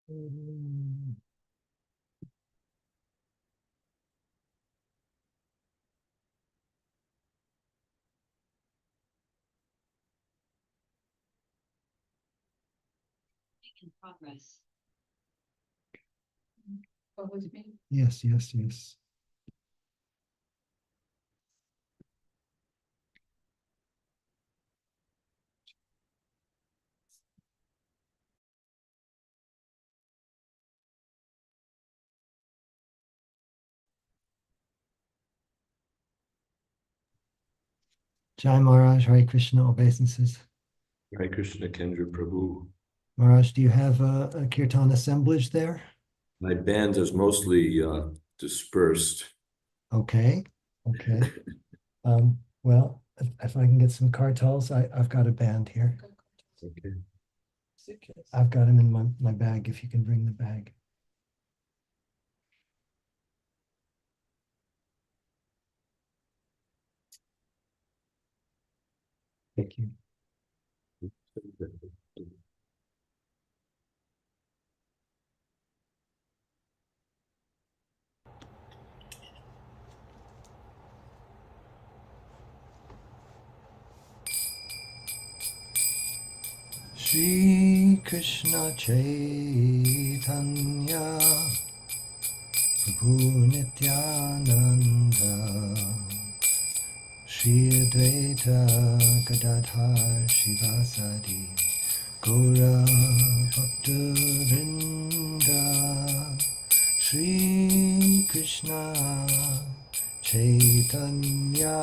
In progress. What was me? Yes, yes, yes. Jai Maharaj, Hare Krishna obeisances. Hare Krishna, Kendra Prabhu. Maharaj, do you have a kirtan assemblage there? My band is mostly dispersed. Okay, okay. Well, if I can get some kartals, I've got a band here. Okay. I've got them in my bag, if you can bring the bag. Thank you. Shri Krishna Chaitanya Prabhu Nityananda Shri Advaita Gadadhar Shivasadi Gaura Bhakta Vrinda Shri Krishna Chaitanya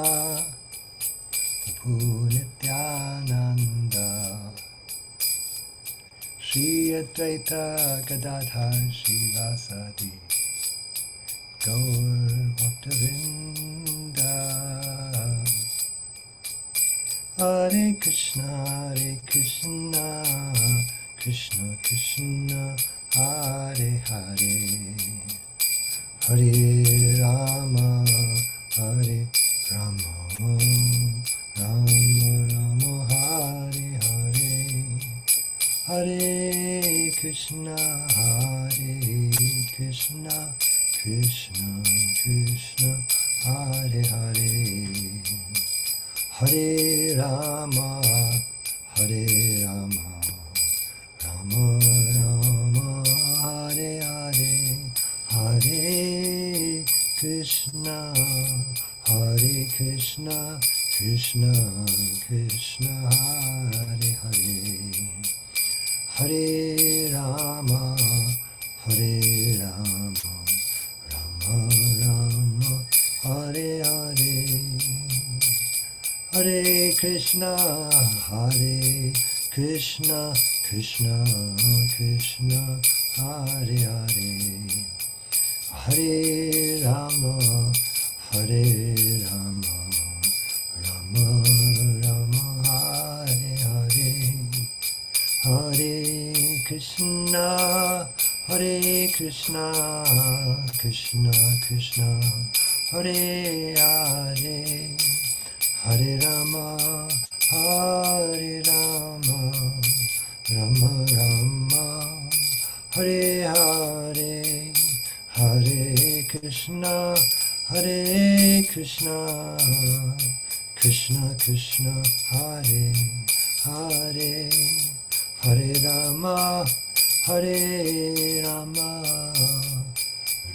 Prabhu Nityananda Shri Advaita Gadadhar Shivasadi Gaur Bhaktavinda Hare Krishna Krishna Krishna Hare Hare Hare Rama Hare Rama Rama Rama Hare Hare Hare Krishna Krishna Krishna Hare Hare Hare Rama Rama Rama Hare Hare Hare Krishna Krishna Krishna Hare Hare Hare Rama Rama Rama Hare Hare Hare Krishna Krishna Krishna Hare Hare Hare Rama Rama Rama Hare Hare Hare Krishna Krishna Krishna Hare Hare Hare Rama Rama Rama Hare Hare Hare Krishna Krishna Krishna Hare Hare Hare Rama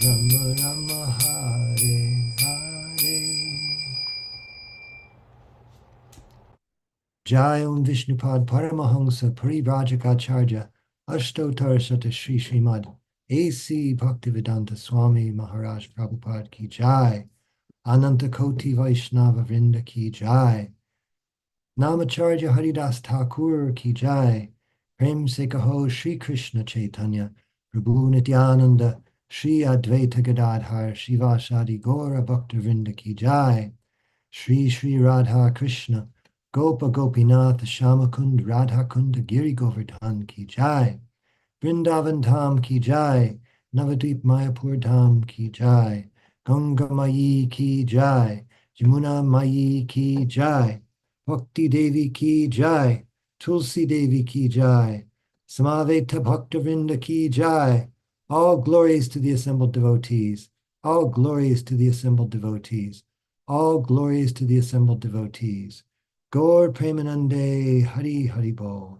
Rama Rama Hare Hare Jai Om Vishnupad Paramahamsa Parivrajakacharya Ashtotar Sata Shri Srimad A.C. Bhaktivedanta Swami Maharaj Prabhupada Ki Jai Ananta Koti Vaishnava Vrinda Ki Jai Namacharya Haridas Thakur Ki Jai Prem Se Kaho Shri Krishna Chaitanya Prabhu Nityananda Shri Advaita Gadadhar Shivasadi Gaura Bhakta Vrinda Ki Jai Shri Radha Krishna Gopa Gopinath Shamakund Radha Kunda Giri Govardhan Ki Jai Vrindavan Dham Ki Jai Navadvip Mayapur Dham Ki Jai Ganga Mayi Ki Jai Jamuna Mayi Ki Jai Bhakti Devi Ki Jai Tulsi Devi Ki Jai Samaveta Bhaktavinda Ki Jai. All glories to the assembled devotees. All glories to the assembled devotees. All glories to the assembled devotees. Gaur Premanande Hari Hari Bol.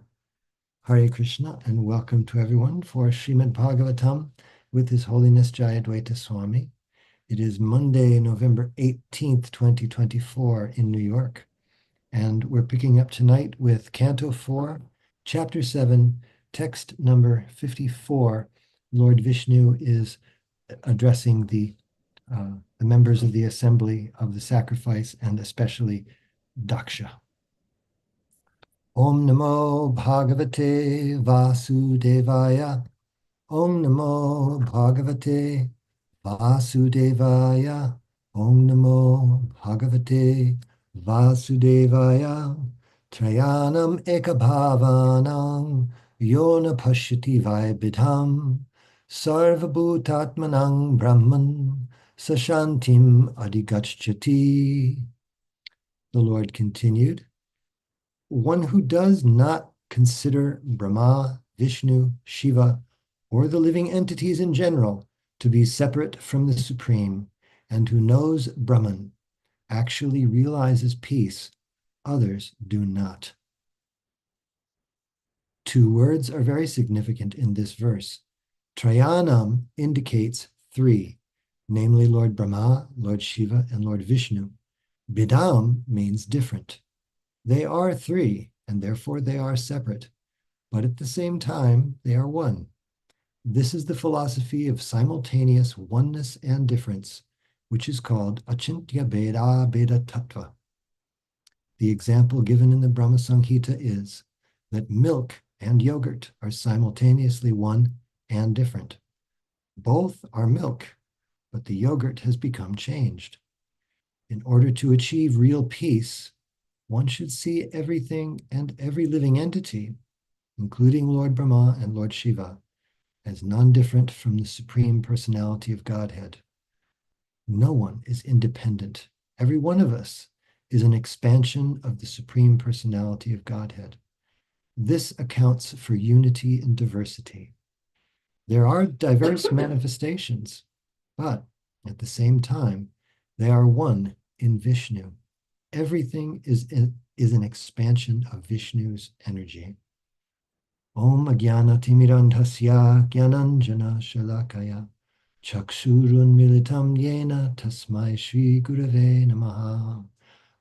Hare Krishna, and welcome to everyone for Srimad Bhagavatam with His Holiness Jayadvaita Swami. It is Monday, November 18th, 2024 in New York, and we're picking up tonight with Canto 4, Chapter 7, text number 54. Lord Vishnu is addressing the members of the assembly of the sacrifice, and especially Daksha. Om Namo Bhagavate Vasudevaya. Om Namo Bhagavate Vasudevaya. Om Namo Bhagavate Vasudevaya. Trayanam Ekabhavanam Yona Pashyati Vaibhidham Sarvabhutatmanang Brahman Sashantim Adigachyati. The Lord continued, one who does not consider Brahma, Vishnu, Shiva, or the living entities in general to be separate from the Supreme, and who knows Brahman, actually realizes peace. Others do not. Two words are very significant in this verse. Trayanam indicates three, namely Lord Brahma, Lord Shiva, and Lord Vishnu. Bidam means different. They are three, and therefore they are separate, but at the same time, they are one. This is the philosophy of simultaneous oneness and difference, which is called Achintya Beda Beda Tattva. The example given in the Brahma Samhita is that milk and yogurt are simultaneously one and different. Both are milk, but the yogurt has become changed. In order to achieve real peace, one should see everything and every living entity, including Lord Brahma and Lord Shiva, as non-different from the Supreme Personality of Godhead. No one is independent. Every one of us is an expansion of the Supreme Personality of Godhead. This accounts for unity and diversity. There are diverse manifestations, but at the same time, they are one in Vishnu. Everything is an expansion of Vishnu's energy. Om Agyana Timirandhasya Gyananjana Shalakaya Chakshurun Militam Yena Tasmai Shri Gurave Namaha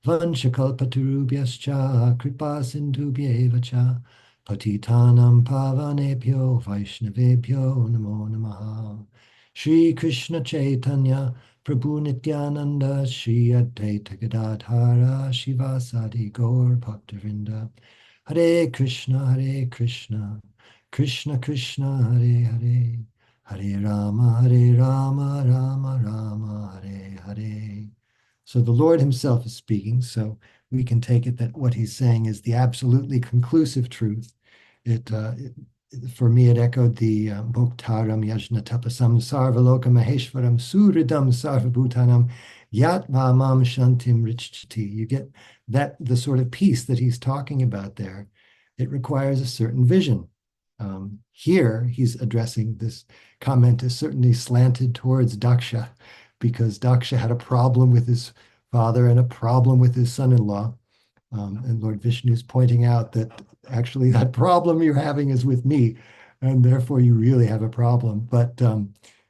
Vanchakalpatarubhyascha Kripa Sindhubhyevacha Patitanam Pavanebhyo Vaishnavebhyo Namo Namaha Shri Krishna Chaitanya Prabhu Nityananda Shri Advaita Gadadhara Shivasadi Gaur Bhaktavinda Hare Krishna, Krishna Krishna, Hare Hare, Hare Rama, Rama Rama, Hare Hare. So the Lord himself is speaking, so we can take it that what he's saying is the absolutely conclusive truth. For me, it echoed the Bhoktaram Yajna Tapasam Sarvaloka Maheshwaram Suridam Sarvabhutanam Yatvamam Shantim Richti. You get that the sort of peace that he's talking about there. It requires a certain vision. Here, he's addressing this comment is certainly slanted towards Daksha, because Daksha had a problem with his father and a problem with his son-in-law. And Lord Vishnu is pointing out that actually that problem you're having is with me, and therefore you really have a problem. But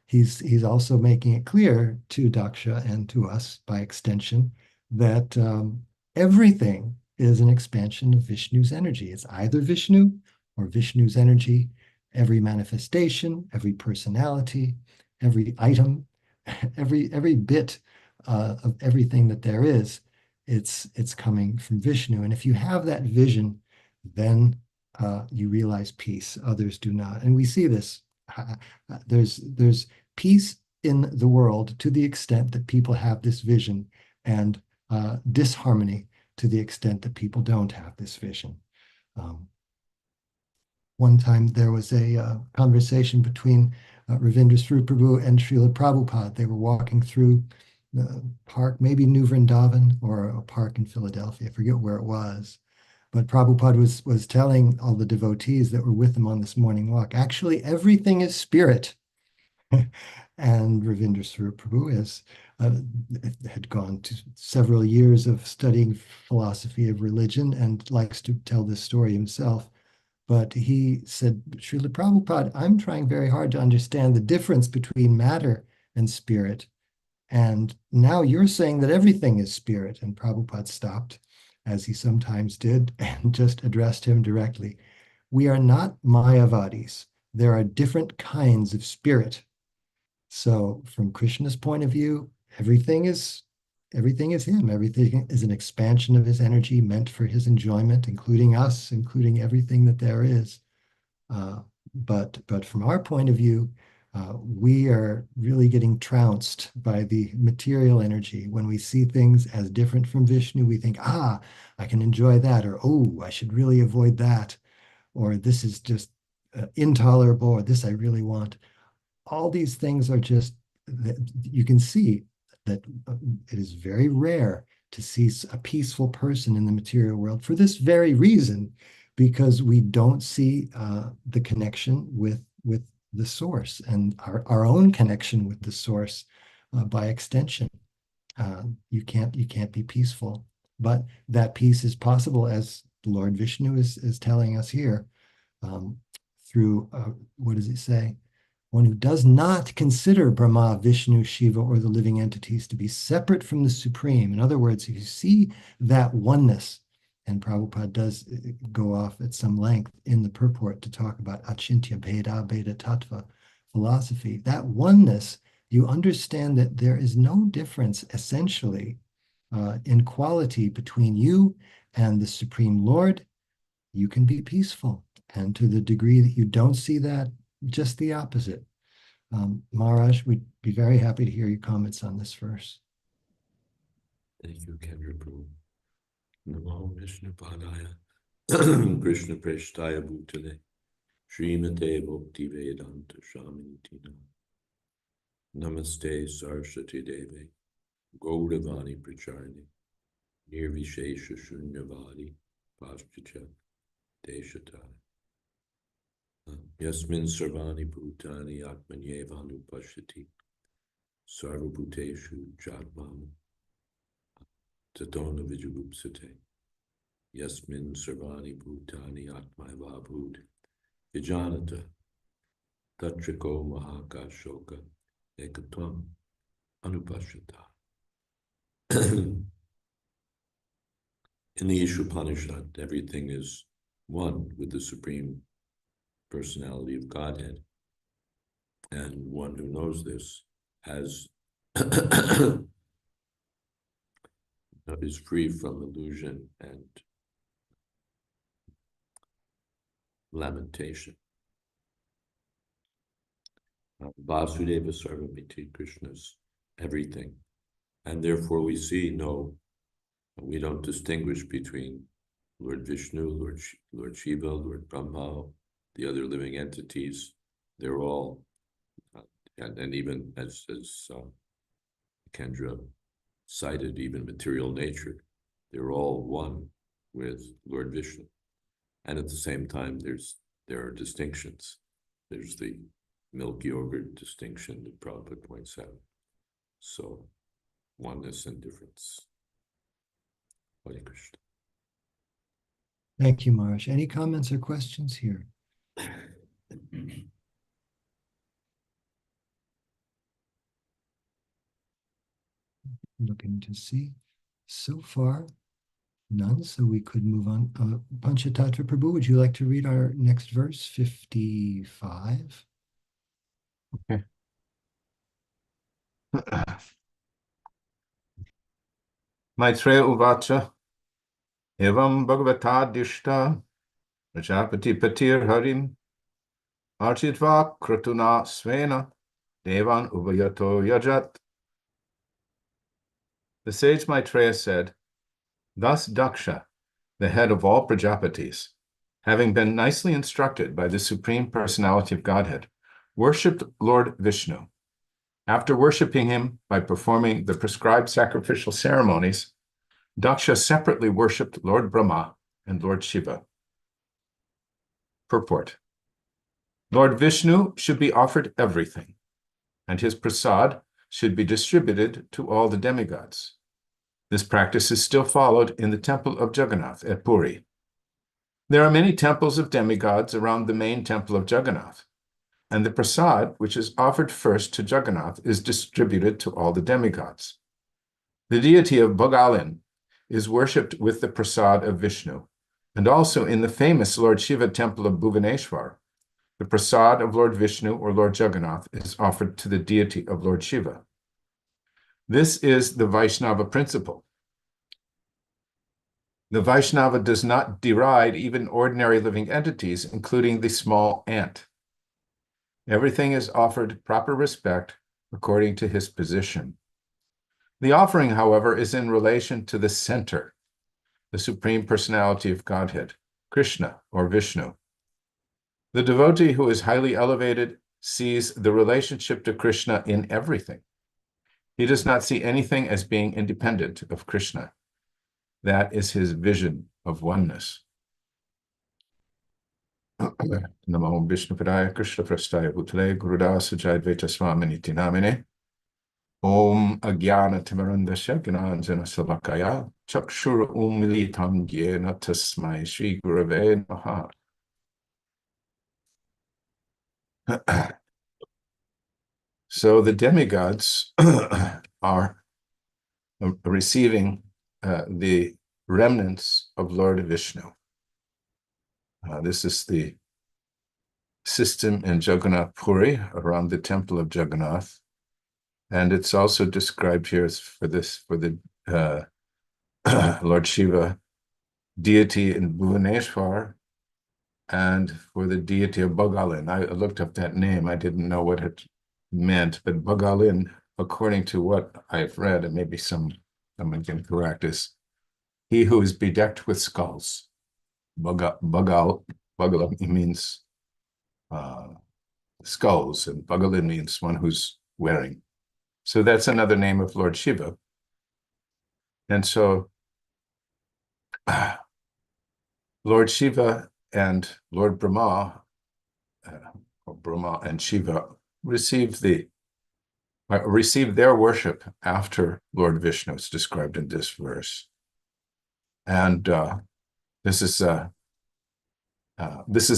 he's also making it clear to Daksha and to us by extension that everything is an expansion of Vishnu's energy. It's either Vishnu or Vishnu's energy. Every manifestation, every personality, every item, every bit of everything that there is, it's coming from Vishnu. And if you have that vision, then you realize peace. Others do not. And we see this. There's peace in the world to the extent that people have this vision, and disharmony to the extent that people don't have this vision. One time there was a conversation between Ravindra Sri Prabhu and Srila Prabhupada. They were walking through the park, maybe New Vrindavan or a park in Philadelphia. I forget where it was. But Prabhupada was telling all the devotees that were with him on this morning walk, actually, everything is spirit. And Ravindra Swarup Prabhu had gone to several years of studying philosophy of religion and likes to tell this story himself. But he said, Srila Prabhupada, I'm trying very hard to understand the difference between matter and spirit. And now you're saying that everything is spirit. And Prabhupada stopped, as he sometimes did, and just addressed him directly. We are not Mayavadis. There are different kinds of spirit. So from Krishna's point of view, everything is him. Everything is an expansion of his energy meant for his enjoyment, including us, including everything that there is. But from our point of view, we are really getting trounced by the material energy. When we see things as different from Vishnu, we think, I can enjoy that, or oh, I should really avoid that, or this is just intolerable, or this I really want. All these things are just, you can see that it is very rare to see a peaceful person in the material world for this very reason, because we don't see the connection with the source and our own connection with the source by extension. You can't be peaceful, but that peace is possible, as Lord Vishnu is telling us here, through what does it say? One who does not consider Brahma, Vishnu, Shiva, or the living entities to be separate from the Supreme. In other words, if you see that oneness, and Prabhupada does go off at some length in the purport to talk about Achintya Bheda Bheda Tattva philosophy, that oneness, you understand that there is no difference essentially in quality between you and the Supreme Lord. You can be peaceful. And to the degree that you don't see that, just the opposite. Maharaj, we'd be very happy to hear your comments on this verse. Thank you, Kendra Prabhu. Namo Vishnu Padaya Krishna Preshtaya Bhutale Srimate Bhakti Vedanta Swami Namaste Saraswati Deve Gauravani Pracharne Nirvishesha Shunyavadi Paschatya Deshataya Yasmin Sarvani Bhutani Atmanyevanu Pashati Sarvabhuteshu Jatmam Tatona Vijagupsate Yasmin Sarvani Bhutani Atmaiva Bhut Vijanata Tatriko Mahakashoka Ekatvam Anupashata. In the Ishopanishad, everything is one with the Supreme Personality of Godhead. And one who knows this has is free from illusion and lamentation. Vasudeva Sarvamiti, Krishna's everything. And therefore we don't distinguish between Lord Vishnu, Lord Shiva, Lord Brahma, the other living entities. They're all, and even as Kendra cited, even material nature, they're all one with Lord Vishnu. And at the same time, there are distinctions. There's the milk yogurt distinction that Prabhupada points out. So, oneness and difference. Hare Krishna. Thank you, Maharaj. Any comments or questions here? Looking to see. So far, none, so we could move on. Panchatattva Prabhu, would you like to read our next verse, 55? Okay. Maitreya Uvacha Evam Bhagavata Dishta Prajapati Patir Harim Architva Kratuna Svena Devan Uvayato Yajat. The sage Maitreya said, thus Daksha, the head of all Prajapatis, having been nicely instructed by the Supreme Personality of Godhead, worshipped Lord Vishnu. After worshipping him by performing the prescribed sacrificial ceremonies, Daksha separately worshipped Lord Brahma and Lord Shiva. Purport. Lord Vishnu should be offered everything, and his prasad should be distributed to all the demigods. This practice is still followed in the temple of Jagannath at Puri. There are many temples of demigods around the main temple of Jagannath, and the prasad, which is offered first to Jagannath, is distributed to all the demigods. The deity of Bhagalin is worshipped with the prasad of Vishnu, and also in the famous Lord Shiva temple of Bhuvaneshwar, the prasad of Lord Vishnu or Lord Jagannath is offered to the deity of Lord Shiva. This is the Vaishnava principle. The Vaishnava does not deride even ordinary living entities, including the small ant. Everything is offered proper respect according to his position. The offering, however, is in relation to the center, the Supreme Personality of Godhead, Krishna or Vishnu. The devotee who is highly elevated sees the relationship to Krishna in everything. He does not see anything as being independent of Krishna. That is his vision of oneness. Namo Vishnu Padaya Krishna Prastaya Bhutale Gurudasa Jayadvaita Swami Niti Namine Om Agyana Timarandasya Gyananjana Salakaya Chakshura Umilitam Yena Tasmai Shri Gurave Namaha. So the demigods are receiving the remnants of Lord Vishnu. This is the system in Jagannath Puri around the temple of Jagannath, and it's also described here as for the Lord Shiva deity in Bhuvaneshwar, and for the deity of Bhagalin. I looked up that name. I didn't know what it meant, but Bhagalin, according to what I've read, and maybe I'm incorrect, is he who is bedecked with skulls. Bhagalin means skulls, and Bhagalin means one who's wearing. So that's another name of Lord Shiva. And so Lord Shiva and Lord Brahma, or Brahma and Shiva, receive their worship after Lord Vishnu. It's described in this verse. And this is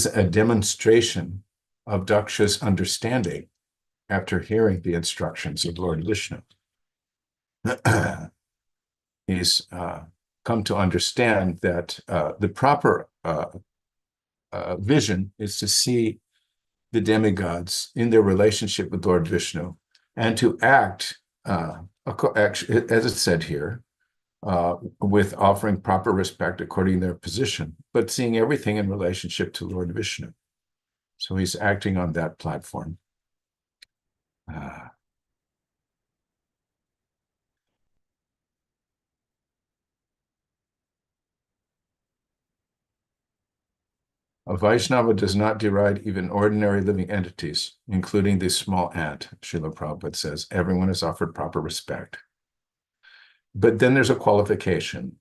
a demonstration of Daksha's understanding after hearing the instructions of Lord Vishnu. He's come to understand that the proper vision is to see the demigods in their relationship with Lord Vishnu and to act, as it said here, with offering proper respect according to their position, but seeing everything in relationship to Lord Vishnu. So he's acting on that platform. A Vaishnava does not deride even ordinary living entities, including the small ant. Srila Prabhupada says, everyone is offered proper respect. But then there's a qualification.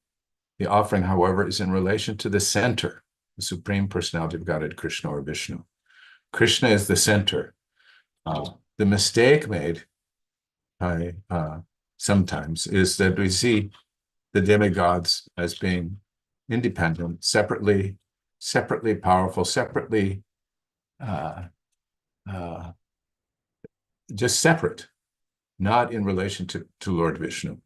The offering, however, is in relation to the center, the Supreme Personality of Godhead, Krishna or Vishnu. Krishna is the center. The mistake made sometimes is that we see the demigods as being independent, separately powerful, separately, just separate, not in relation to Lord Vishnu.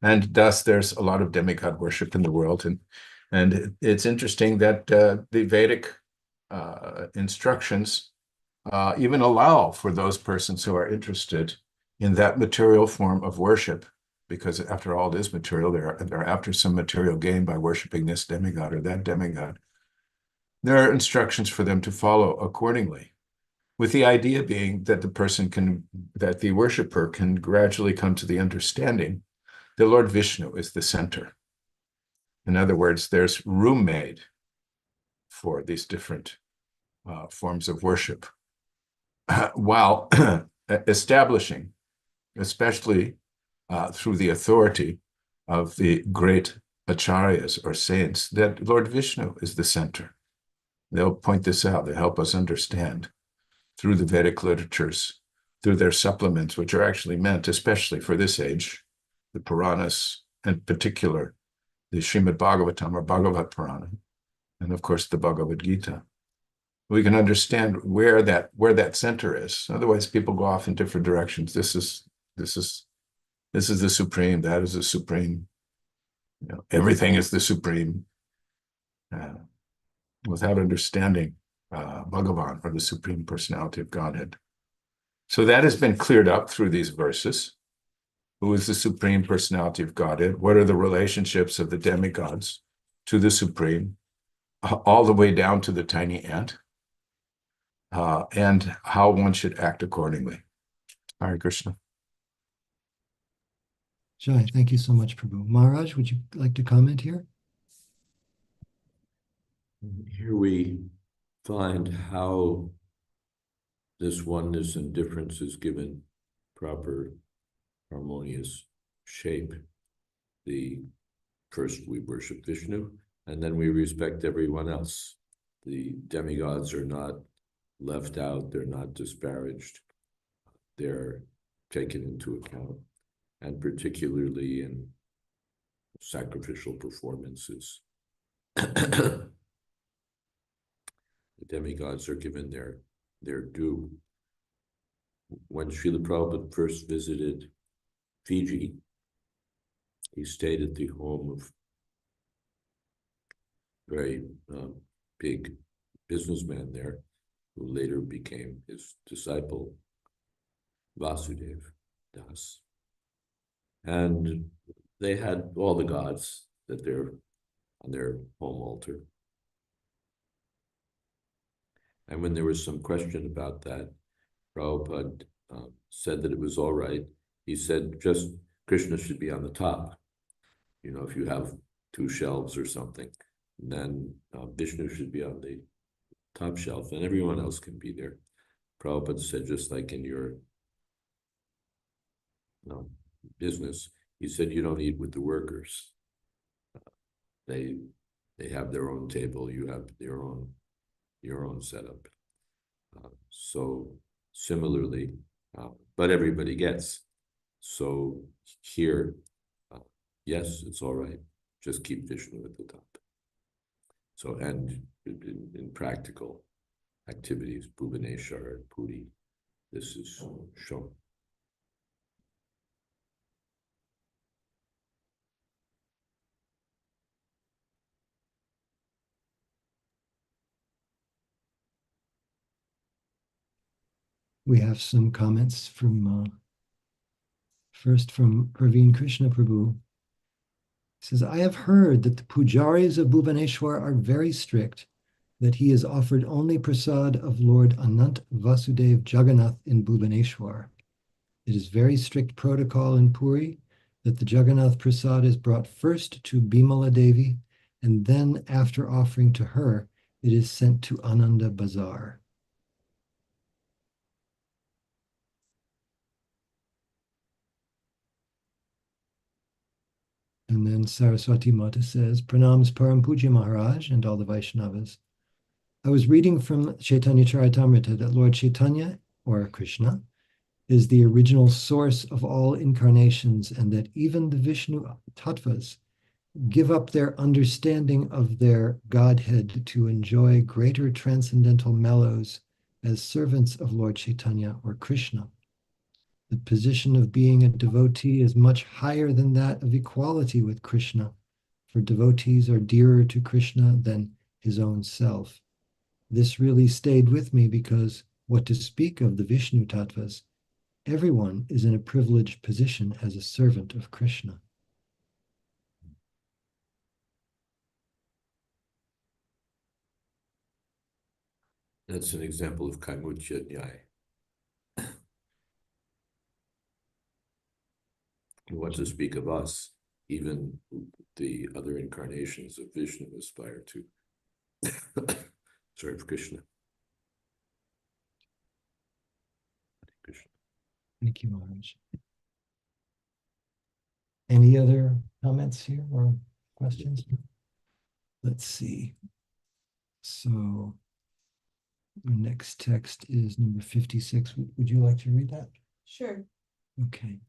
And thus there's a lot of demigod worship in the world. And it's interesting that the Vedic instructions even allow for those persons who are interested in that material form of worship, because after all, it is material. They're after some material gain by worshiping this demigod or that demigod. There are instructions for them to follow accordingly, with the idea being that that the worshiper can gradually come to the understanding that Lord Vishnu is the center. In other words, there's room made for these different forms of worship, while establishing, especially through the authority of the great acharyas or saints that Lord Vishnu is the center. They'll point this out. They help us understand through the Vedic literatures, through their supplements, which are actually meant, especially for this age, the Puranas, in particular, the Srimad Bhagavatam or Bhagavat Purana, and of course the Bhagavad Gita. We can understand where that center is. Otherwise, people go off in different directions. This is the supreme. That is the supreme. Everything is the supreme. Without understanding Bhagavan, or the Supreme Personality of Godhead. So that has been cleared up through these verses. Who is the Supreme Personality of Godhead? What are the relationships of the demigods to the Supreme, all the way down to the tiny ant, and how one should act accordingly. Hare Krishna. Jai, thank you so much, Prabhu. Maharaj, would you like to comment here? Here we find how this oneness and difference is given proper harmonious shape. First we worship Vishnu, and then we respect everyone else. The demigods are not left out, they're not disparaged, they're taken into account, and particularly in sacrificial performances. The demigods are given their due. When Srila Prabhupada first visited Fiji, he stayed at the home of a very big businessman there, who later became his disciple, Vasudev Das. And they had all the gods that they're on their home altar. And when there was some question about that, Prabhupada said that it was all right. He said just Krishna should be on the top. If you have two shelves or something, and then Vishnu should be on the top shelf, and everyone else can be there. Prabhupada said, just like in your business, he said, you don't eat with the workers. They have their own table, you have your own setup. So similarly, but everybody gets. So here, yes, it's all right. Just keep Vishnu at the top. So, and in practical activities, Bhubaneswar and Puri, this is shown. We have some comments from, first from Praveen Krishna Prabhu. He says, I have heard that the pujaris of Bhubaneswar are very strict, that he is offered only prasad of Lord Anant Vasudev Jagannath in Bhubaneswar. It is very strict protocol in Puri that the Jagannath prasad is brought first to Bimala Devi, and then after offering to her, it is sent to Ananda Bazar. And then Saraswati Mata says, Pranams Param Puja Maharaj and all the Vaishnavas. I was reading from Chaitanya Charitamrita that Lord Chaitanya, or Krishna, is the original source of all incarnations, and that even the Vishnu tattvas give up their understanding of their Godhead to enjoy greater transcendental mellows as servants of Lord Chaitanya or Krishna. The position of being a devotee is much higher than that of equality with Krishna, for devotees are dearer to Krishna than his own self. This really stayed with me because, what to speak of the Vishnu tattvas, everyone is in a privileged position as a servant of Krishna. That's an example of Kaimutya Nyaya. What to speak of us, even the other incarnations of Vishnu aspire to serve Krishna. Krishna. Thank you, Maharaj. Any other comments here? Or questions? Let's see. So our next text is number 56. Would you like to read that? Sure. Okay.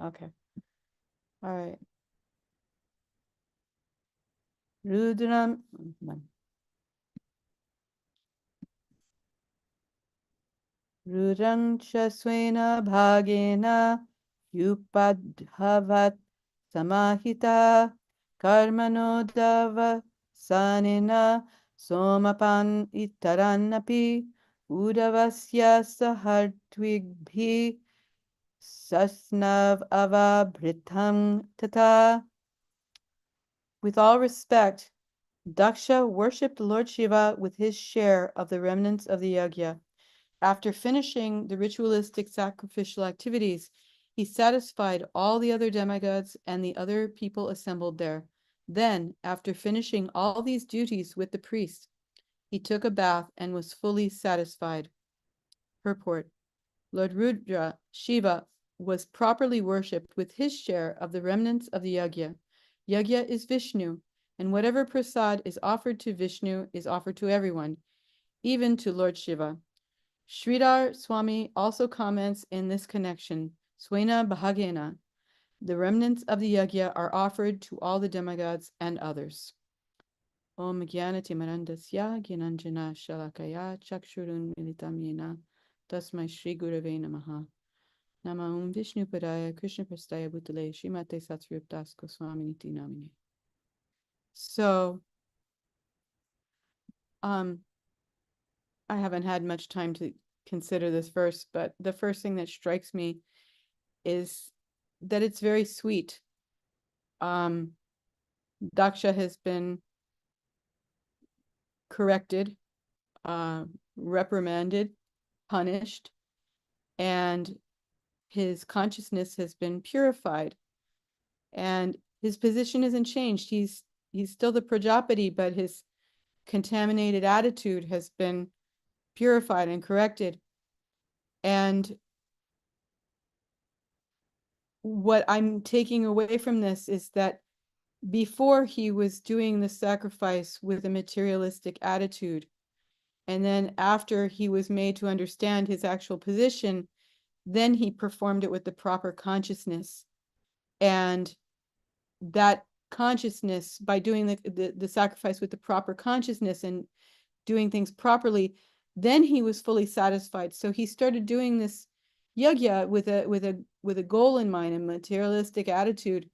Okay. All right. Rudram. Rudram Shaswena Bhagena Yupadhavat Samahita Karmanodava Sanina Somapan Itaranapi Udavasya Sahartvigbhi Sasnav Avabhritham Tata. With all respect, Daksha worshipped Lord Shiva with his share of the remnants of the yajna. After finishing the ritualistic sacrificial activities, he satisfied all the other demigods and the other people assembled there. Then, after finishing all these duties with the priest, he took a bath and was fully satisfied. Purport: Lord Rudra, Shiva, was properly worshipped with his share of the remnants of the yajna. Yajna is Vishnu, and whatever prasad is offered to Vishnu is offered to everyone, even to Lord Shiva. Jayadvaita Swami also comments in this connection, Swena Bhagena, the remnants of the yajna are offered to all the demigods and others. Om Gyanati Marandasya Gyananjana Shalakaya Chakshurun Militam Yena Tasmai Shri Gurave Namaha. Nama Om Vishnu Padaya Krishna Prastaya Bhutale Srimate Satsruptas Goswami Niti Namine. So, I haven't had much time to consider this verse, but the first thing that strikes me is that it's very sweet. Daksha has been corrected, reprimanded, punished, and his consciousness has been purified. And his position isn't changed. He's still the Prajapati, but his contaminated attitude has been purified and corrected. And what I'm taking away from this is that before he was doing the sacrifice with a materialistic attitude, and then after he was made to understand his actual position, then he performed it with the proper consciousness. And that consciousness, by doing the sacrifice with the proper consciousness and doing things properly, then he was fully satisfied. So he started doing this yajna with a goal in mind, a materialistic attitude.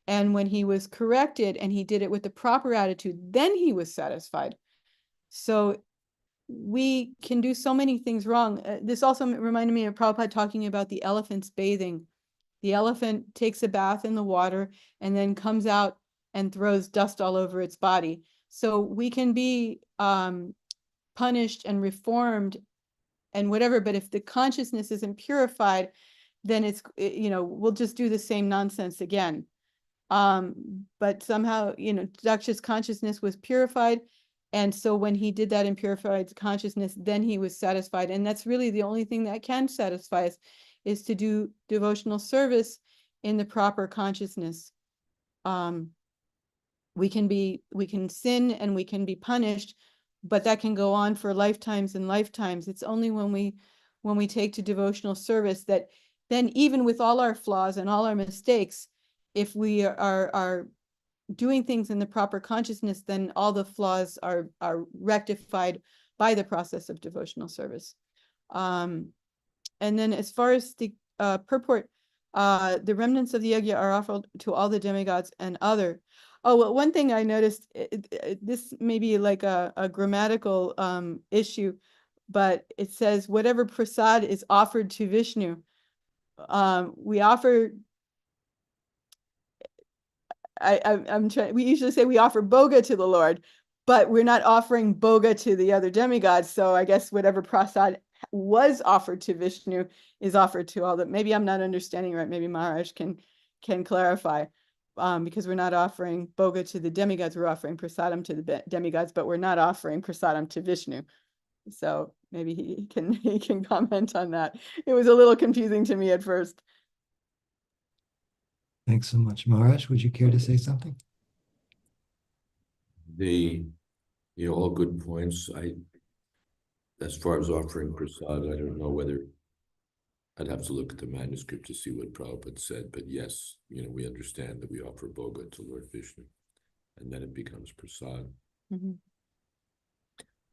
And when he was corrected and he did it with the proper attitude, then he was satisfied. So we can do so many things wrong. This also reminded me of Prabhupada talking about the elephants bathing. The elephant takes a bath in the water and then comes out and throws dust all over its body. So we can be punished and reformed and whatever, but if the consciousness isn't purified, then we'll just do the same nonsense again. But somehow, Daksha's consciousness was purified. And so when he did that in purified consciousness, then he was satisfied. And that's really the only thing that can satisfy us, is to do devotional service in the proper consciousness. We can sin and we can be punished, but that can go on for lifetimes and lifetimes. It's only when we take to devotional service that then, even with all our flaws and all our mistakes, if we are doing things in the proper consciousness, then all the flaws are rectified by the process of devotional service. And then as far as the purport, the remnants of the yajna are offered to all the demigods and other. Oh, well, one thing I noticed, this may be like a grammatical issue, but it says whatever prasad is offered to Vishnu. We offer, we usually say we offer boga to the Lord, but we're not offering boga to the other demigods. So I guess whatever prasad was offered to Vishnu is offered to all the, maybe I'm not understanding right. Maybe Maharaj can clarify, because we're not offering boga to the demigods. We're offering prasadam to the demigods, but we're not offering prasadam to Vishnu. So maybe he can comment on that. It was a little confusing to me at first. Thanks so much. Maharaj, would you care to say something? All good points. As far as offering prasad, I don't know whether I'd have to look at the manuscript to see what Prabhupada said, but yes, we understand that we offer bhoga to Lord Vishnu, and then it becomes prasad. Mhm.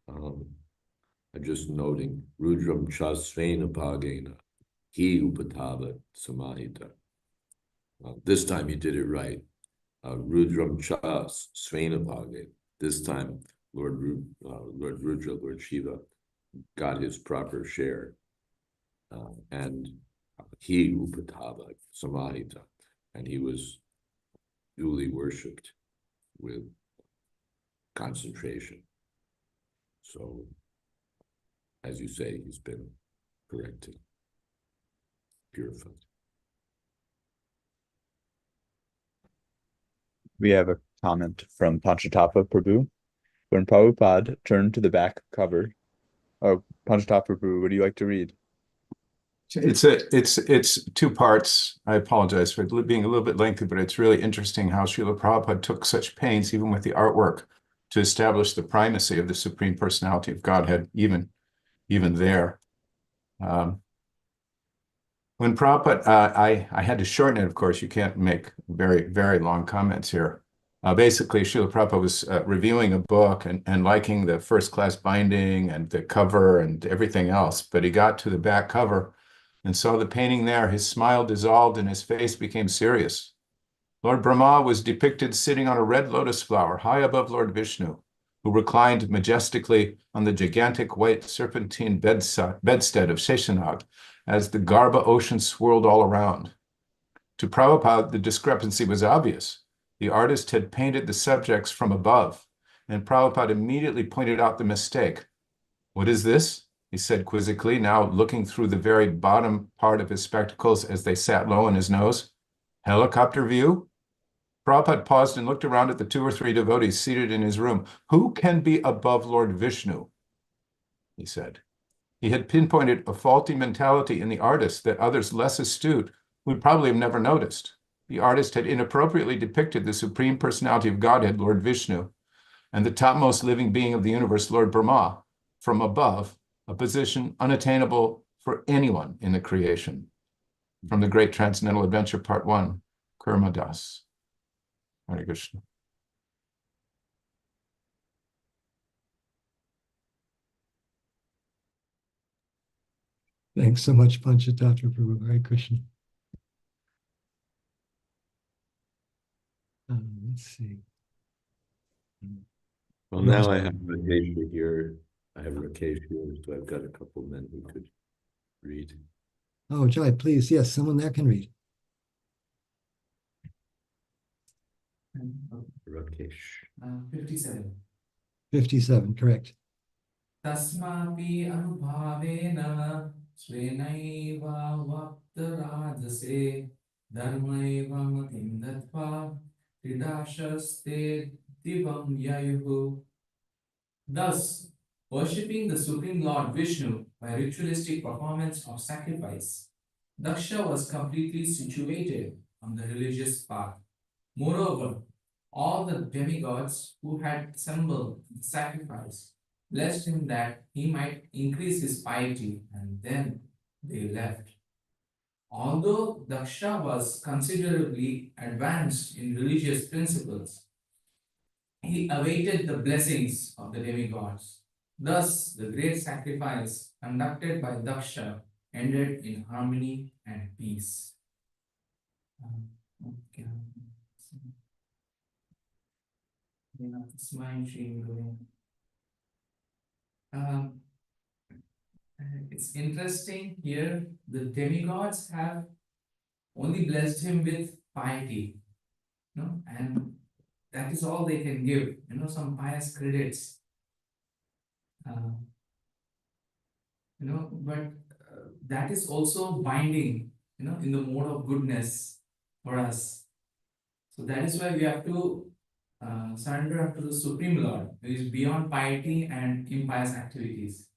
I'm just noting, Rudram cha svena bhagena, he upatava samahita. This time he did it right. Rudram cha svena bhagena. This time, Lord Rudra, Lord Shiva, got his proper share. And he upatava samahita, and he was duly worshipped with concentration. So, as you say, he's been corrected, purified. We have a comment from Panchatattva Prabhu. When Prabhupada turned to the back cover, Panchatattva Prabhu, would you like to read? It's two parts. I apologize for being a little bit lengthy, but it's really interesting how Srila Prabhupada took such pains, even with the artwork, to establish the primacy of the Supreme Personality of Godhead, even there. When Prabhupada, I had to shorten it, of course, you can't make very, very long comments here. Basically, Srila Prabhupada was reviewing a book and liking the first-class binding and the cover and everything else, but he got to the back cover and saw the painting there. His smile dissolved and his face became serious. Lord Brahma was depicted sitting on a red lotus flower high above Lord Vishnu, who reclined majestically on the gigantic white serpentine bedstead of Sheshanag as the Garbha ocean swirled all around. To Prabhupada, the discrepancy was obvious. The artist had painted the subjects from above, and Prabhupada immediately pointed out the mistake. "What is this?" he said quizzically, now looking through the very bottom part of his spectacles as they sat low on his nose. "Helicopter view?" Prabhupada paused and looked around at the 2 or 3 devotees seated in his room. "Who can be above Lord Vishnu?" he said. He had pinpointed a faulty mentality in the artist that others less astute would probably have never noticed. The artist had inappropriately depicted the Supreme Personality of Godhead, Lord Vishnu, and the topmost living being of the universe, Lord Brahma, from above, a position unattainable for anyone in the creation. From the Great Transcendental Adventure, Part 1, Kurma Das. Hare Krishna. Thanks so much, Panchatattva Prabhu. Hare Krishna. Let's see. Well, now I have Rakesh here. I have Rakesh here, so I've got a couple men who could read. Oh, Jai, please. Yes, someone there can read. Rakesh. 57. 57, correct. Tasmapi anubhavena svenaiva vaptarajase dharmaiva matim datva ridashaste divam yayuhu. Thus, worshipping the Supreme Lord Vishnu by ritualistic performance of sacrifice, Daksha was completely situated on the religious path. Moreover, all the demigods who had assembled the sacrifice blessed him that he might increase his piety, and then they left. Although Daksha was considerably advanced in religious principles, he awaited the blessings of the demigods. Thus, the great sacrifice conducted by Daksha ended in harmony and peace. It's interesting here, the demigods have only blessed him with piety, and that is all they can give, some pious credits. But that is also binding, in the mode of goodness for us. So that is why we have to surrender up to the Supreme Lord, who is beyond piety and impious activities.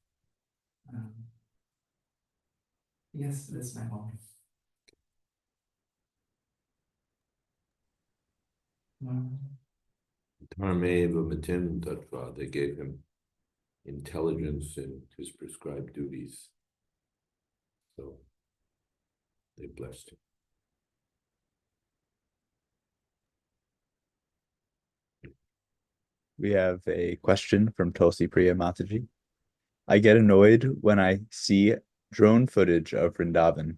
Yes, that's my hobby. Dharmeva Matim Tattva, they gave him intelligence in his prescribed duties. So they blessed him. We have a question from Tulsi Priya Mataji. I get annoyed when I see drone footage of Vrindavan.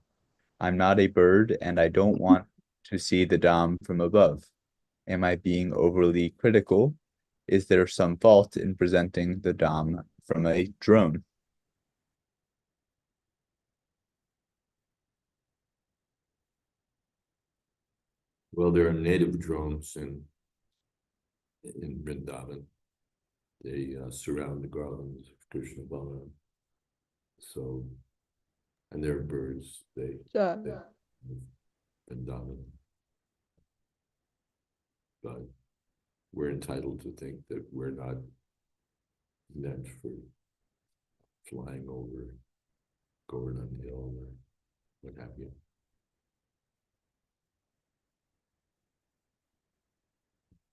I'm not a bird and I don't want to see the Dham from above. Am I being overly critical? Is there some fault in presenting the Dham from a drone? Well, there are native drones in Vrindavan. They surround the garlands of Krishna Balaram. So, and they're birds. They Vrindavan. But we're entitled to think that we're not meant for flying over Govardhan Hill or what have you.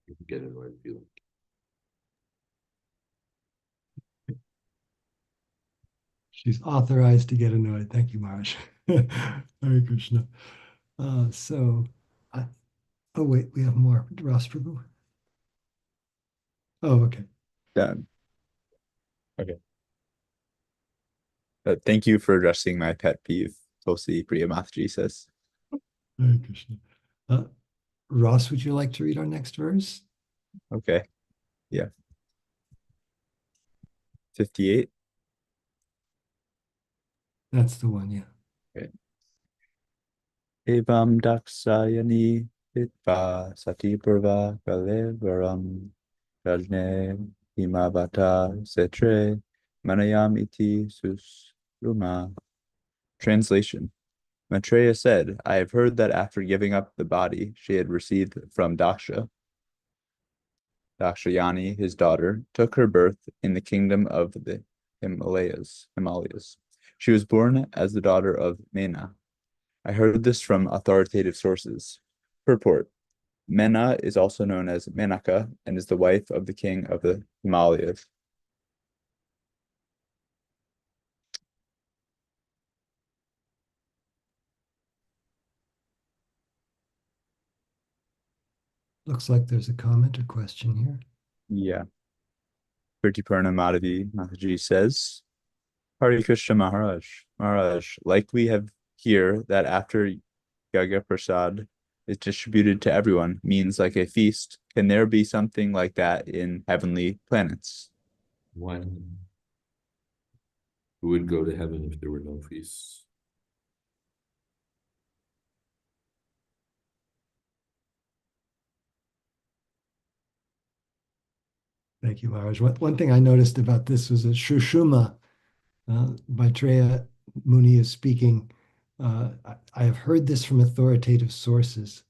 You can get annoyed feeling. She's authorized to get annoyed. Thank you, Maharaj. Hare Krishna. Oh, wait, we have more. Ras Prabhu. Oh, okay. Done. Okay. Thank you for addressing my pet peeve, Tulsi Priya Mataji says. Hare Krishna. Ross, would you like to read our next verse? Okay. Yeah. 58. That's the one, yeah. Okay. Evam daksayani pitva satipurva kalevaram rajne himavata setre manayam iti susruma. Translation. Maitreya said, I have heard that after giving up the body she had received from Daksha, Dakshayani, his daughter, took her birth in the kingdom of the Himalayas. She was born as the daughter of Mena. I heard this from authoritative sources. Purport. Mena is also known as Menaka and is the wife of the king of the Himalayas. Looks like there's a comment or question here. Yeah. Kirtipurna Madhavi Mataji says, Hare Krishna Maharaj. Maharaj, like we have here that after Yaga Prasad is distributed to everyone, means like a feast, can there be something like that in heavenly planets? Why? Who would go to heaven if there were no feasts? Thank you, Maharaj. One thing I noticed about this was that Shushuma, Maitreya Muni is speaking. I have heard this from authoritative sources.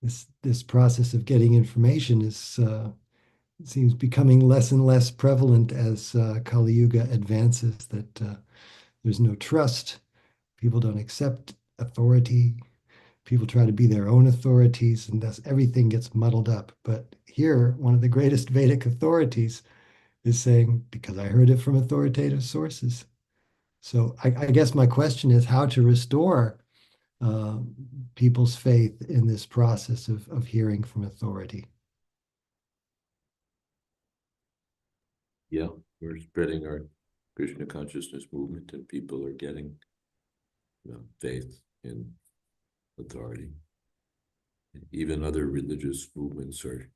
This process of getting information is seems becoming less and less prevalent as Kali Yuga advances. That there's no trust. People don't accept authority. People try to be their own authorities, and thus everything gets muddled up. But here, one of the greatest Vedic authorities is saying, because I heard it from authoritative sources. So I guess my question is how to restore people's faith in this process of hearing from authority. Yeah, we're spreading our Krishna consciousness movement and people are getting faith in authority. Even other religious movements are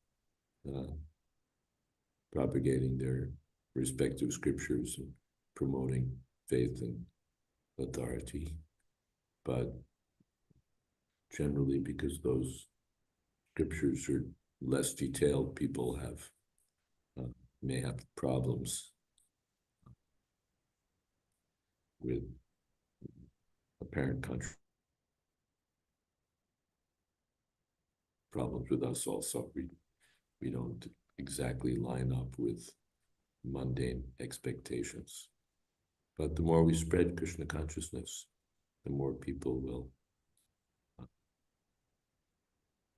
propagating their respective scriptures and promoting faith and authority. But generally, because those scriptures are less detailed, people have may have problems with apparent country. Problems with us also. We don't exactly line up with mundane expectations. But the more we spread Krishna consciousness, the more people will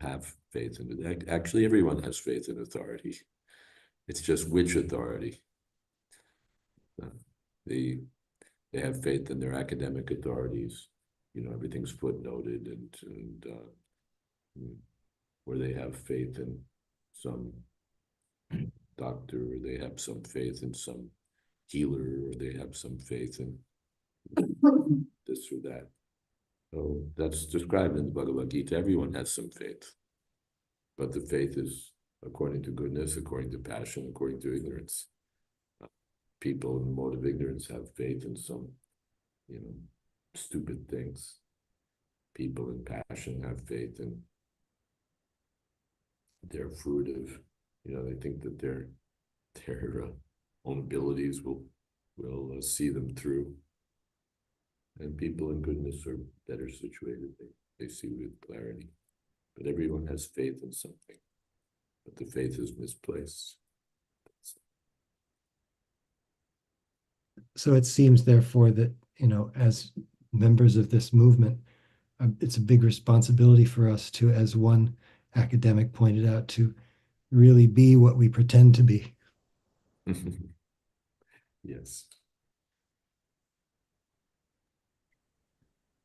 have faith in it. Actually, everyone has faith in authority. It's just which authority. They have faith in their academic authorities. You know, everything's footnoted, and or they have faith in some doctor, or they have some faith in some healer, or they have some faith in this or that. So that's described in the Bhagavad Gita. Everyone has some faith, but the faith is according to goodness, according to passion, according to ignorance. People in the mode of ignorance have faith in some, stupid things. People in passion have faith in their fruitive, they think that their own abilities will see them through. And people in goodness are better situated. They see with clarity. But everyone has faith in something. But the faith is misplaced. So it seems, therefore, that, as members of this movement, it's a big responsibility for us to, as one academic pointed out, to really be what we pretend to be. Yes.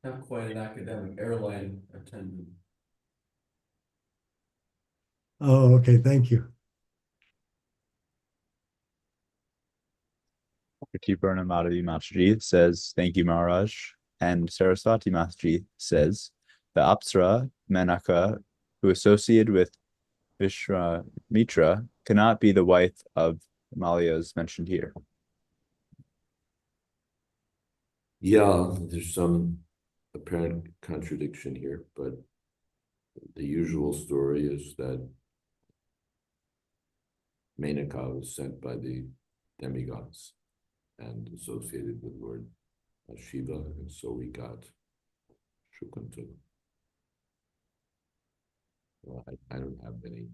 Not quite an academic airline attendant. Oh, okay, thank you. Purna Madhavi Mataji says, thank you, Maharaj. And Saraswati Mataji says, the Apsara Menaka, who associated with Vishwamitra, cannot be the wife of Himalayas mentioned here. Yeah, there's some apparent contradiction here, but the usual story is that Menaka was sent by the demigods and associated with Lord Shiva, and so we got Shukuntala. Well, I don't have any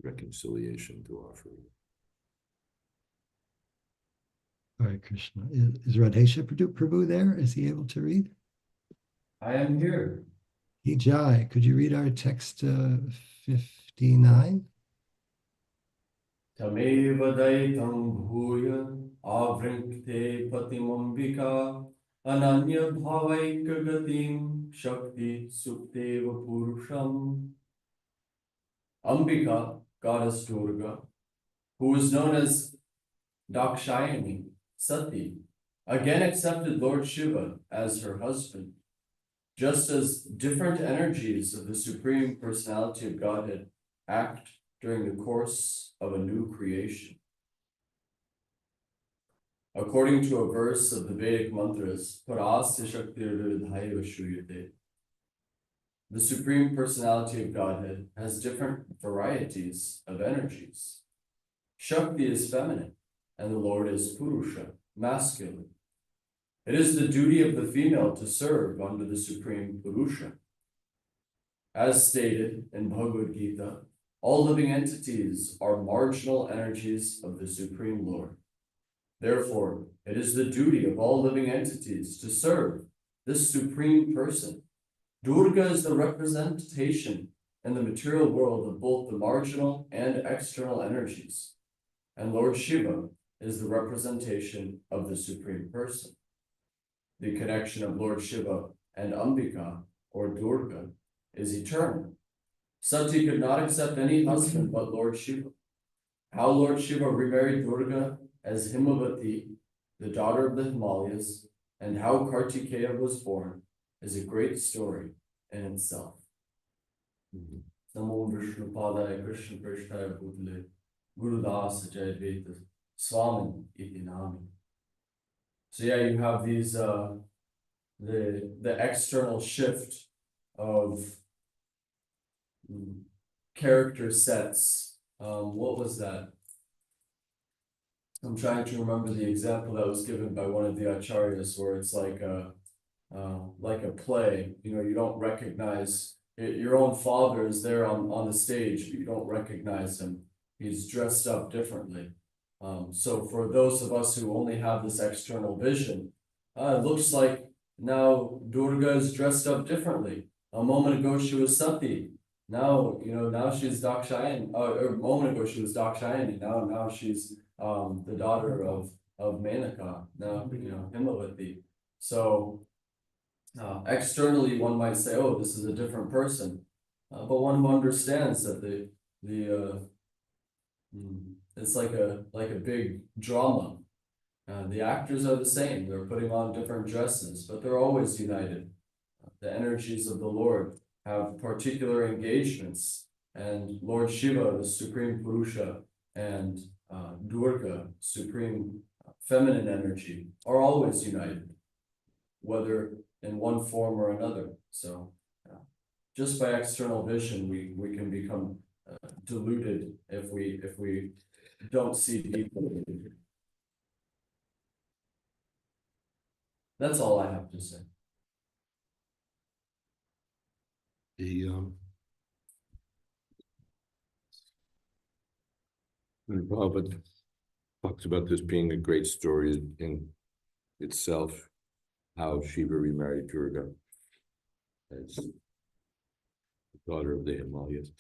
reconciliation to offer. All right, Krishna. Is Radhesha Prabhu there? Is he able to read? I am here. Jai, could you read our text 59? Tameva daitam bhuya avrinkte patimambika ananya bhavaika gatim shakti sukteva purusham. Ambika, goddess Durga, who is known as Dakshayani, Sati, again accepted Lord Shiva as her husband, just as different energies of the Supreme Personality of Godhead act during the course of a new creation. According to a verse of the Vedic mantras, Parasya Shaktir Vividhaiva Shruyate, the Supreme Personality of Godhead has different varieties of energies. Shakti is feminine, and the Lord is Purusha, masculine. It is the duty of the female to serve under the Supreme Purusha. As stated in Bhagavad Gita, all living entities are marginal energies of the Supreme Lord. Therefore, it is the duty of all living entities to serve this Supreme Person. Durga is the representation in the material world of both the marginal and external energies, and Lord Shiva is the representation of the Supreme Person. The connection of Lord Shiva and Ambika, or Durga, is eternal. Sati could not accept any husband but Lord Shiva. How Lord Shiva remarried Durga as Himavati, the daughter of the Himalayas, and how Kartikeya was born is a great story in itself. Namo Vishnu Padaya Krishna Prishtaya Bhutale Guru Das Jayadvaita Swami iti nami. So yeah, you have these the external shift of character sets. What was that? I'm trying to remember the example that was given by one of the acharyas, where it's like a play. You don't recognize your own father is there on the stage, but you don't recognize him. he's dressed up differently. So for those of us who only have this external vision, it looks like now Durga is dressed up differently. A moment ago she was Sati. Now, now she's Dakshayani. Or a moment ago she was Dakshayani. Now she's the daughter of Menaka. Now, Himavati. So externally one might say, oh, this is a different person. But one who understands that it's like a big drama. The actors are the same. They're putting on different dresses, but they're always united. The energies of the Lord have particular engagements, and Lord Shiva, the Supreme Purusha, and Durga, Supreme Feminine energy, are always united, whether in one form or another. So just by external vision, we can become deluded if we don't see deeply. That's all I have to say. Prabhupada talks about this being a great story in itself, how Shiva remarried Durga as the daughter of the Himalayas.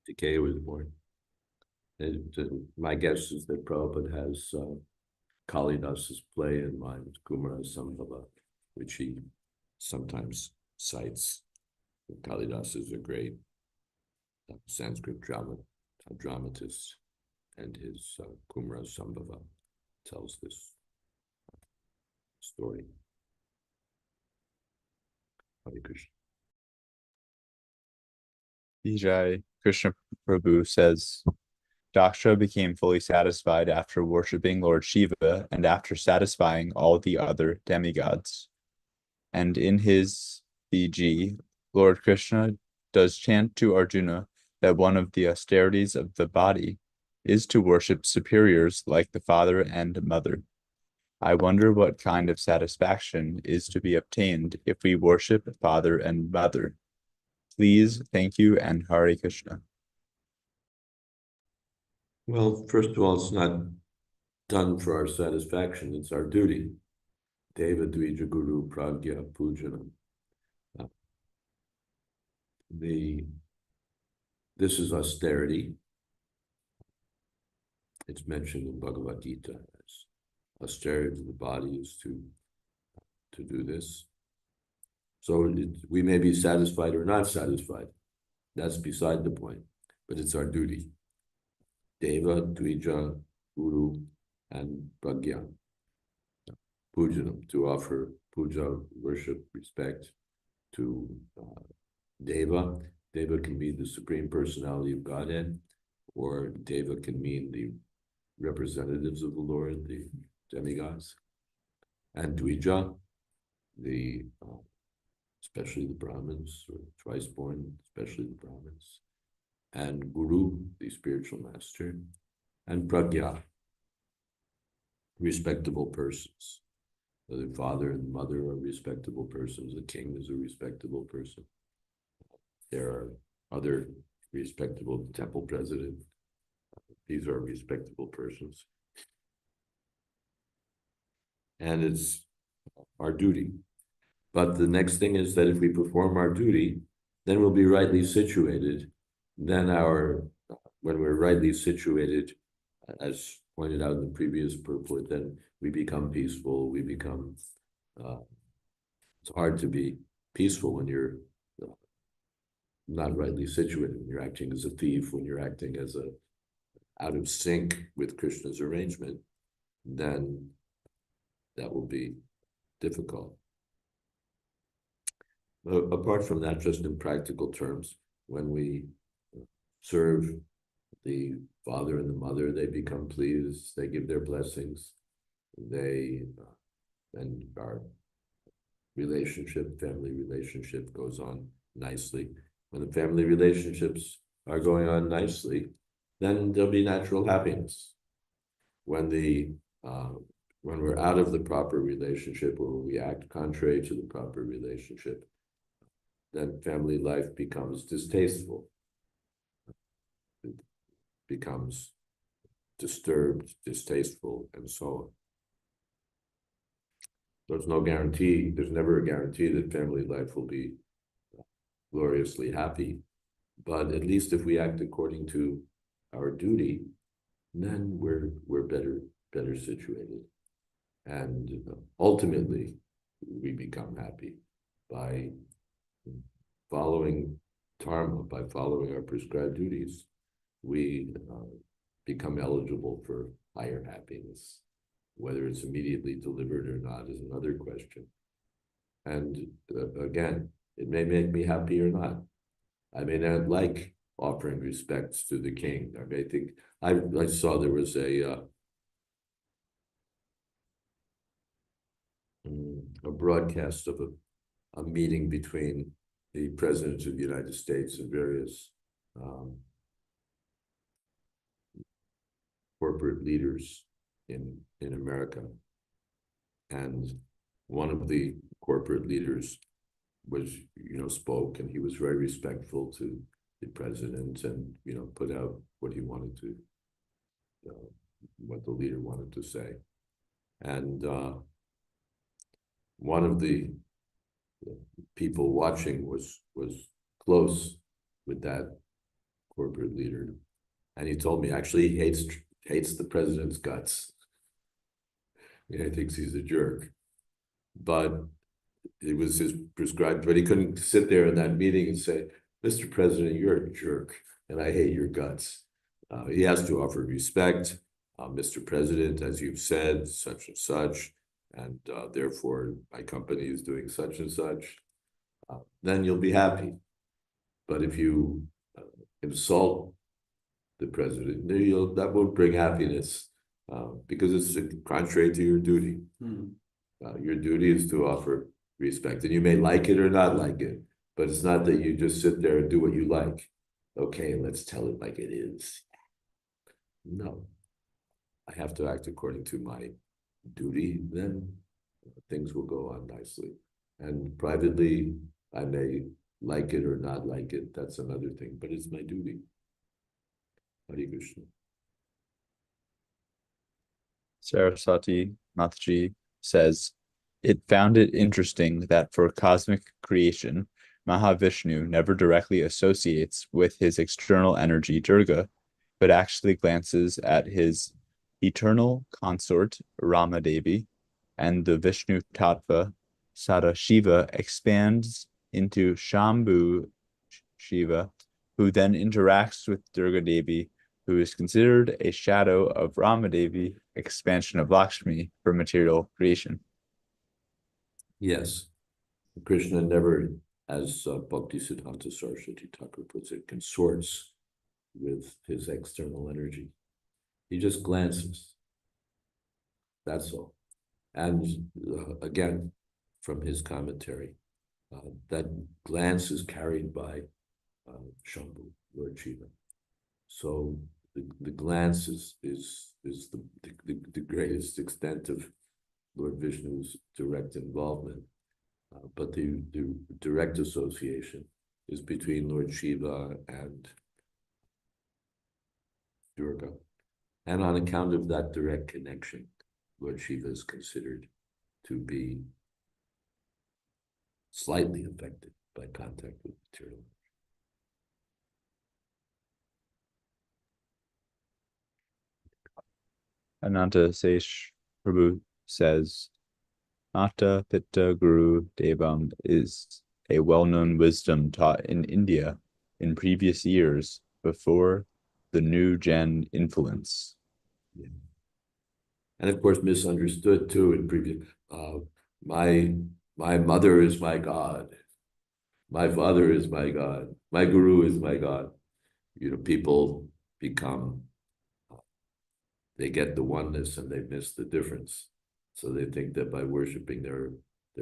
Decay was born. And my guess is that Prabhupada has Kalidas's play in mind, Kumara Sambhava, which he sometimes cites. Kalidas is a great Sanskrit dramatist, and his Kumara Sambhava tells this story. Hare Krishna. Vijay Krishna Prabhu says, Daksha became fully satisfied after worshipping Lord Shiva and after satisfying all the other demigods. And in his BG, Lord Krishna does chant to Arjuna that one of the austerities of the body is to worship superiors like the father and mother. I wonder what kind of satisfaction is to be obtained if we worship father and mother. Please, thank you, and Hare Krishna. Well, first of all, it's not done for our satisfaction, it's our duty. Deva Dvija Guru Pragya Pujanam. This is austerity. It's mentioned in Bhagavad Gita as austerity of the body is to do this. So we may be satisfied or not satisfied. That's beside the point, but it's our duty. Deva, Dvija, Guru, and Pragya. Pujanam, to offer puja, worship, respect to Deva. Deva can be the Supreme Personality of Godhead, or Deva can mean the representatives of the Lord, the demigods. And Dvija, especially the Brahmins, or twice born, especially the Brahmins. And Guru, the spiritual master. And Pragya, respectable persons. The father and mother are respectable persons. The king is a respectable person. There are other respectable temple president. These are respectable persons. And it's our duty. But the next thing is that if we perform our duty, then we'll be rightly situated. Then when we're rightly situated, as pointed out in the previous purport, then we become peaceful, we become, it's hard to be peaceful when you're not rightly situated, when you're acting as a thief, when you're acting as out of sync with Krishna's arrangement, then that will be difficult. But apart from that, just in practical terms, when we serve the father and the mother, they become pleased, they give their blessings, and our family relationship goes on nicely. When the family relationships are going on nicely, then there'll be natural happiness. When we're out of the proper relationship, or we act contrary to the proper relationship, then family life becomes distasteful. It becomes disturbed, distasteful, and so on. There's no guarantee, there's never a guarantee that family life will be gloriously happy. But at least if we act according to our duty, then we're better situated. And ultimately, we become happy by following dharma, by following our prescribed duties. We become eligible for higher happiness. Whether it's immediately delivered or not is another question. And again, it may make me happy or not. I may not like offering respects to the king. I may think, I saw there was a broadcast of a meeting between the presidents of the United States and various corporate leaders in America. And one of the corporate leaders was, spoke, and he was very respectful to the president and, put out what he wanted to, what the leader wanted to say. And one of the people watching was close with that corporate leader. And he told me, actually, he hates the president's guts. He thinks he's a jerk. But it was his prescribed, but he couldn't sit there in that meeting and say, Mr. President, you're a jerk, and I hate your guts. He has to offer respect. Mr. President, as you've said, such and such, and therefore my company is doing such and such, then you'll be happy. But if you insult the president, that won't bring happiness because it's contrary to your duty. Your duty is to offer respect, and you may like it or not like it, but it's not that you just sit there and do what you like. Okay, let's tell it like it is. No, I have to act according to my duty, then things will go on nicely. And privately, I may like it or not like it, that's another thing, but it's my duty. Hare Krishna. Saraswati Mataji says, it found it interesting that for cosmic creation, Mahavishnu never directly associates with his external energy Durga, but actually glances at his eternal consort Ramadevi, and the Vishnu Tattva Sadashiva expands into Shambhu Shiva, who then interacts with Durga Devi, who is considered a shadow of Ramadevi, expansion of Lakshmi for material creation. Yes, Krishna never, as Bhaktisiddhanta Saraswati Thakur puts it, consorts with his external energy. He just glances. That's all. And again, from his commentary, that glance is carried by Shambhu, Lord Shiva. So the glance is the greatest extent of Lord Vishnu's direct involvement, but the direct association is between Lord Shiva and Durga. And on account of that direct connection, Lord Shiva is considered to be slightly affected by contact with material. Ananta Sesh Prabhu says, Mata Pitta Guru Devam is a well-known wisdom taught in India in previous years before the new gen influence. Yeah. And of course, misunderstood too in previous. My mother is my God. My father is my God. My guru is my God. People become. They get the oneness and they miss the difference. So they think that by worshiping their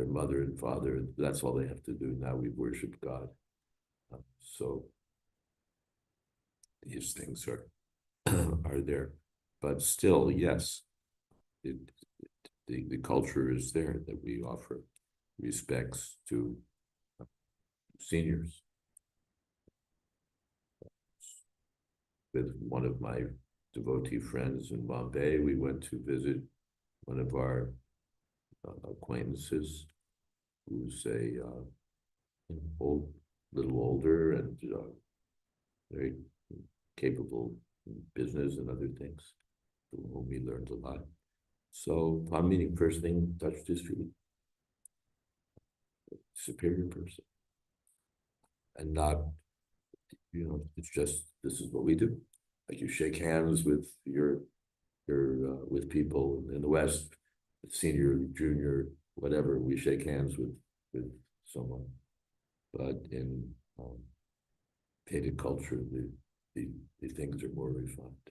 mother and father, that's all they have to do. Now we worship God. So these things are there. But still, yes, the culture is there that we offer respects to seniors. With one of my devotee friends in Bombay, we went to visit one of our acquaintances who's a little older and very capable in business and other things, from whom we learned a lot. So upon meeting, first thing, touched his feet. Superior person. And not, it's just, this is what we do. Like you shake hands with with people in the West, senior, junior, whatever, we shake hands with someone. But in Vedic culture, the things are more refined.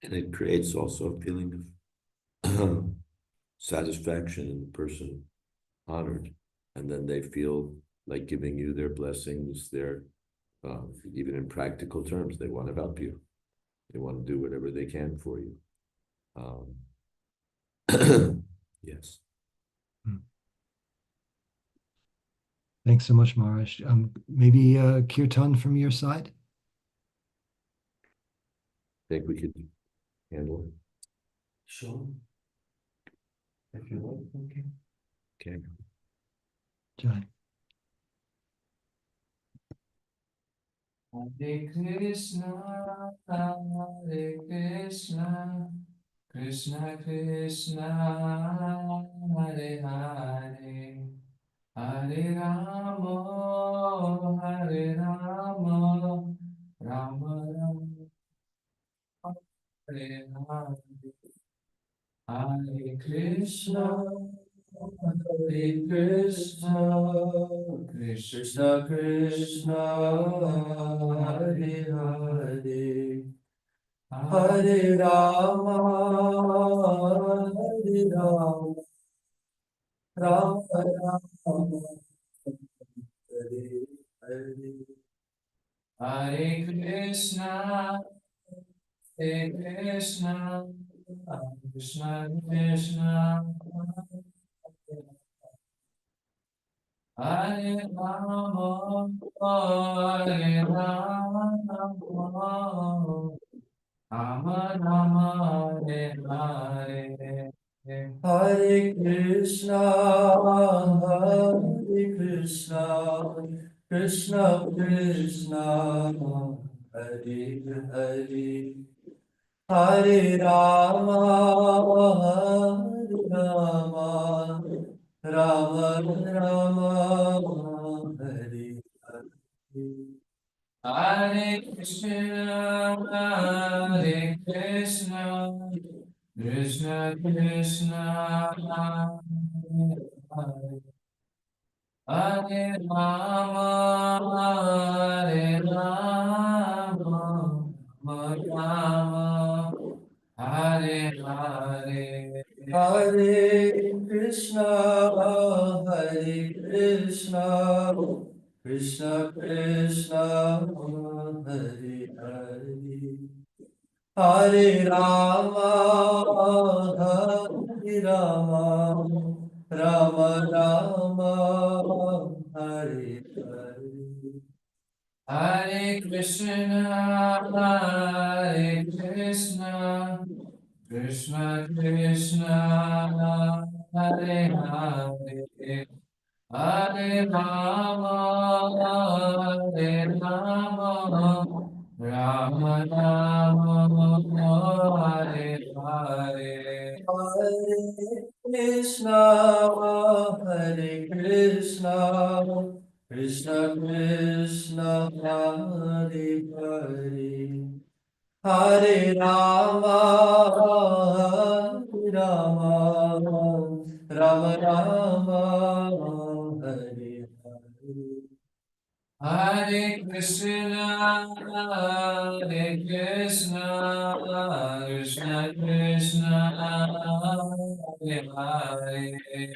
And it creates also a feeling of satisfaction in the person honored. And then they feel like giving you their blessings, even in practical terms, they want to help you. They want to do whatever they can for you. Yes. Thanks so much, Maharaj. Maybe kirtan from your side? Think we could handle it? Sure. If you like, okay. Okay. Jai. Hare Krishna, Hare Krishna, Krishna Krishna, Hare Hare, Hare Rama, Hare Rama, Rama Rama, Hare Hare, Hare Krishna, Hare Krishna, Krishna Krishna, Hare Hare, Hare Rama, Hare Rama, Rama Rama, Hare Hare, Hare Krishna, Hare Krishna, Krishna Krishna, Hare Rama, Hare Rama, Rama Rama, Hare Hare, Hare Krishna, Hare Krishna, Krishna Krishna, Hare Hare, Hare Rama, Hare Rama, Rama Rama, Hare Hare. Hare Krishna, Hare Krishna, Krishna Krishna, Hare Hare, Hare Rama, Hare Rama, Rama Rama, Hare Hare, Hare Krishna, Hare Krishna, Krishna Krishna, Hare Hare, Hare Rama, Hare Rama, Rama Rama, Hare Hare, Hare Krishna, Hare Krishna, Krishna Krishna, Hare Hare, Hare Rama, Hare Rama, Rama Rama, Hare Hare. Hare Krishna, Hare Krishna, Krishna Krishna, Hare Hare, Hare Rama, Hare Rama, Rama Rama, Hare Hare, Hare Krishna, Hare Krishna, Krishna Krishna, Hare Hare,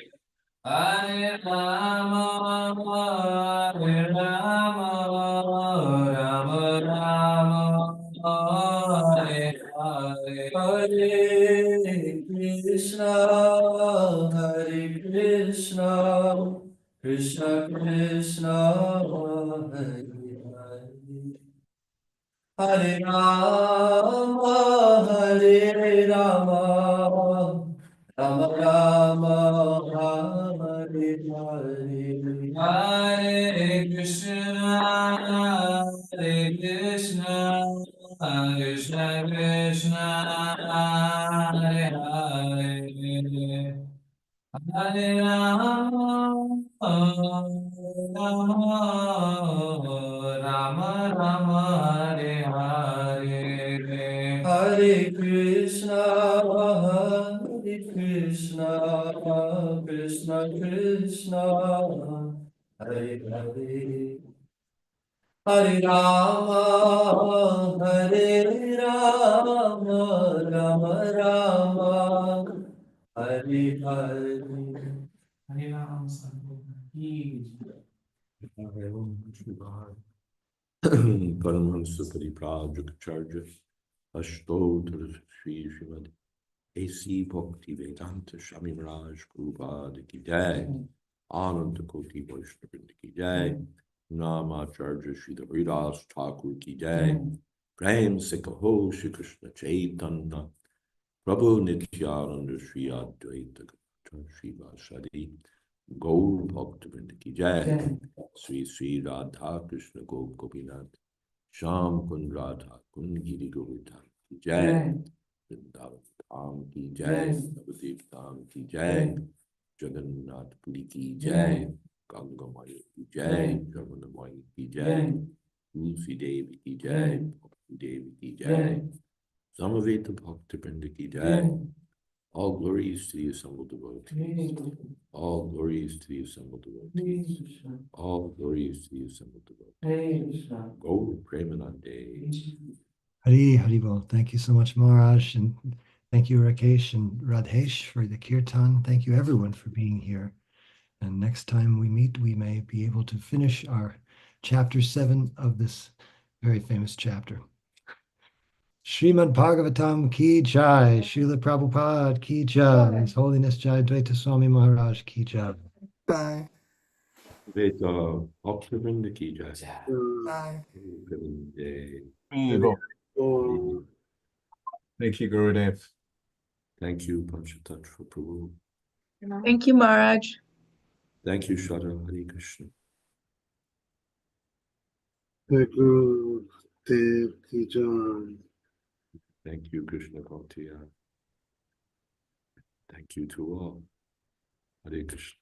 Hare Rama, Hare Rama, Rama Rama, Hare Hare, Hare Krishna, Hare Krishna, Krishna Krishna, Hare Hare, Hare Rama, Hare Rama, Rama Rama, Hare Hare. Hare Krishna, Hare Krishna, Krishna Krishna, Hare Hare, Hare Rama, Rama Rama, Hare Hare. Hare Krishna, Hare Krishna, Krishna Krishna, Hare Hare, Hare Rama, Hare Rama, Rama Rama, Hare Hare. Hare Rama Sankalpa. Paramahansa Pariprajaka Ashtotar Sri Srimad A.C. Bhakti Vedanta Swami Maharaj Prabhupada Ki Jai, Ananda Koti Vaishnava Ki Jai, Namacharya Sri Haridas Thakur Ki Jai, Prem Se Kaho Shri Krishna Chaitanya, Prabhu Nityananda Sri Advaita Sri Vasadi, Gaur Bhaktivinoda Ki Jai, Sri Sri Radha Krishna Gopinath, Sham Kund Radha Kund Giri Govardhan Ki Jai, Vrindavan Dham Ki Jai, Navadip Dham Ki Jai, Jagannath Puri Ki Jai, Ganga Maya Ki Jai, Jamuna Maya Ki Jai, Tulsi Devi Ki Jai, Bhakti Devi Ki Jai, Samaveta Bhakti Vrinda Ki Jai. All glories to the assembled devotees. All glories to the assembled devotees. All glories to the assembled devotees. Go Premanande. Hari Haribol. Thank you so much, Maharaj, and thank you, Rakesh and Radhesh, for the kirtan. Thank you, everyone, for being here. And next time we meet, we may be able to finish our chapter 7 of this very famous chapter. Srimad Bhagavatam Ki Jai, Srila Prabhupada Ki Jai, His Holiness Jayadvaita Swami Maharaj Ki Jai. Bye. Veta Bhakti Vrinda Ki Jai. Bye. Evil. Oh. Thank you, Gurudev. Thank you, Panchatattva Prabhu. Thank you, Maharaj. Thank you, Shara Hari Krishna. Guru Dev Ki Jai. Thank you, Krishna Bhakti. Thank you to all. Hare Krishna.